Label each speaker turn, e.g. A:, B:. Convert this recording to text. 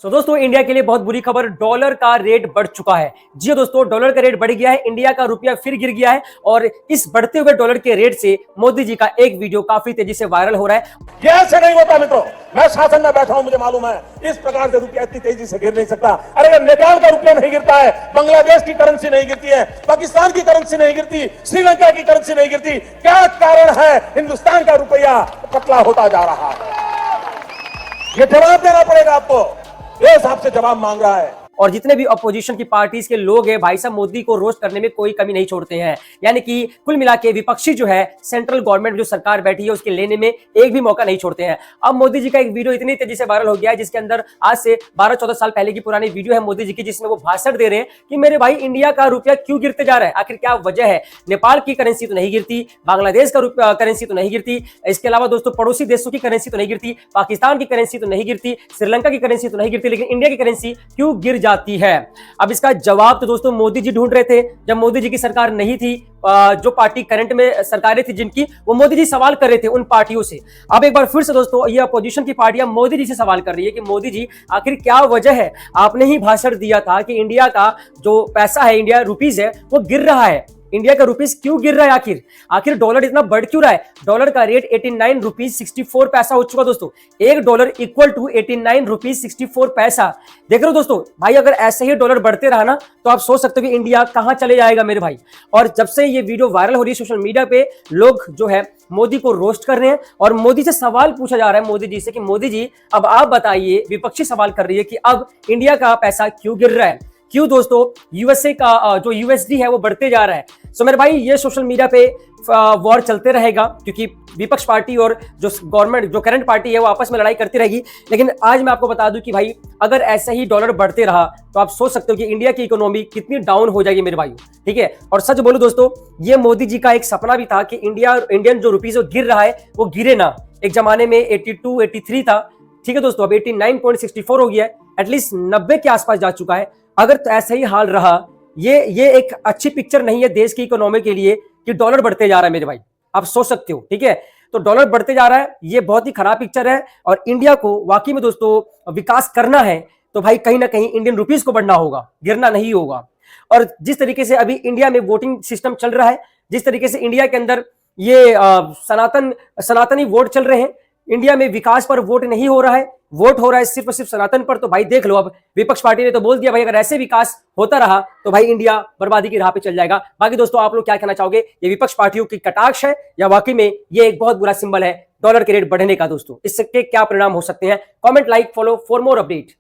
A: दोस्तों इंडिया के लिए बहुत बुरी खबर, डॉलर का रेट बढ़ चुका है। जी हाँ दोस्तों, डॉलर का रेट बढ़ गया है, इंडिया का रुपया फिर गिर गया है और इस बढ़ते हुए डॉलर के रेट से मोदी जी का एक वीडियो काफी तेजी से वायरल हो रहा है।
B: ये ऐसे नहीं होता मित्रों, मैं शासन में बैठा हूं, मुझे मालूम है इस प्रकार से रुपया इतनी तेजी से गिर नहीं सकता। अरे नेपाल का रुपया नहीं गिरता है, बांग्लादेश की करेंसी नहीं गिरती है, पाकिस्तान की करेंसी नहीं गिरती, श्रीलंका की करेंसी नहीं गिरती, क्या कारण है? हिंदुस्तान का रुपया पतला होता जा रहा है। ये जवाब देना पड़ेगा आपको, देश आपसे जवाब मांग रहा है।
A: और जितने भी अपोजिशन की पार्टीज के लोग हैं भाई साहब, मोदी को रोस्ट करने में कोई कमी नहीं छोड़ते हैं। यानी कि कुल मिला के विपक्षी जो है, सेंट्रल गवर्नमेंट जो सरकार बैठी है उसके लेने में एक भी मौका नहीं छोड़ते हैं। अब मोदी जी का एक वीडियो इतनी तेजी से वायरल हो गया है जिसके अंदर आज से 12-14 साल पहले की पुरानी वीडियो है मोदी जी की, जिसमें वो भाषण दे रहे हैं कि मेरे भाई इंडिया का रुपया क्यों गिरते जा रहा है, आखिर क्या वजह है। नेपाल की करेंसी तो नहीं गिरती, बांग्लादेश का करेंसी तो नहीं गिरती, इसके अलावा दोस्तों पड़ोसी देशों की करेंसी तो नहीं गिरती, पाकिस्तान की करेंसी तो नहीं गिरती, श्रीलंका की करेंसी तो नहीं गिरती, लेकिन इंडिया की करेंसी क्यों गिर जाती है। अब इसका जवाब तो दोस्तों मोदी जी ढूंढ रहे थे। जब मोदी जी की सरकार नहीं थी, जो पार्टी करंट में सरकारें थी जिनकी, वो मोदी जी सवाल कर रहे थे उन पार्टियों से। अब एक बार फिर से दोस्तों ये अपोजिशन की पार्टियां मोदी जी से सवाल कर रही है कि मोदी जी आखिर क्या वजह है। आपने ही भाषण दिया था कि इंडिया का जो पैसा है, इंडिया रुपीज है, वो गिर रहा है। इंडिया का रुपीस क्यों गिर रहा है? आखिर डॉलर इतना बढ़ क्यों रहा है? डॉलर का रेट 89 रुपीज 64 पैसा हो चुका दोस्तों। $1 इक्वल टू 89 रुपीज 64 पैसा। देख रहे हो दोस्तों, भाई अगर ऐसे ही डॉलर बढ़ते रहा ना तो आप सोच सकते हो कि इंडिया कहां चले जाएगा मेरे भाई। और जब से ये वीडियो वायरल हो रही है सोशल मीडिया पे, लोग जो है मोदी को रोस्ट कर रहे हैं और मोदी से सवाल पूछा जा रहा है मोदी जी से कि मोदी जी अब आप बताइए, विपक्षी सवाल कर रही है कि अब इंडिया का पैसा क्यों गिर रहा है, क्यों दोस्तों यूएसए का जो यूएसडी है वो बढ़ते जा रहा है। सो मेरे भाई ये सोशल मीडिया पे वॉर चलते रहेगा क्योंकि विपक्ष पार्टी और जो गवर्नमेंट, जो करंट पार्टी है, वो आपस में लड़ाई करती रहेगी। लेकिन आज मैं आपको बता दूं कि भाई अगर ऐसे ही डॉलर बढ़ते रहा तो आप सोच सकते हो कि इंडिया की इकोनॉमी कितनी डाउन हो जाएगी मेरे भाई। ठीक है, और सच बोलूं दोस्तों, ये मोदी जी का एक सपना भी था कि इंडियन जो रुपीज गिर रहा है वो गिरे ना। एक जमाने में 82, 83 था, ठीक है दोस्तों, अब 89.64 हो गया है, एटलीस्ट 90 के आसपास जा चुका है। अगर तो ऐसा ही हाल रहा, ये एक अच्छी पिक्चर नहीं है देश की इकोनॉमी के लिए कि डॉलर बढ़ते जा रहा है मेरे भाई। आप सोच सकते हो, ठीक है, तो डॉलर बढ़ते जा रहा है, ये बहुत ही खराब पिक्चर है। और इंडिया को वाकई में दोस्तों विकास करना है तो भाई कहीं ना कहीं इंडियन रुपीस को बढ़ना होगा, गिरना नहीं होगा। और जिस तरीके से अभी इंडिया में वोटिंग सिस्टम चल रहा है, जिस तरीके से इंडिया के अंदर ये सनातनी वोट चल रहे हैं, इंडिया में विकास पर वोट नहीं हो रहा है, वोट हो रहा है सिर्फ और सिर्फ सनातन पर। तो भाई देख लो, अब विपक्ष पार्टी ने तो बोल दिया भाई अगर ऐसे विकास होता रहा तो भाई इंडिया बर्बादी की राह पे चल जाएगा। बाकी दोस्तों आप लोग क्या कहना चाहोगे, ये विपक्ष पार्टियों की कटाक्ष है या वाकई में ये एक बहुत बुरा सिंबल है डॉलर के रेट बढ़ने का? दोस्तों इसके क्या परिणाम हो सकते हैं? Comment, like, follow for more update.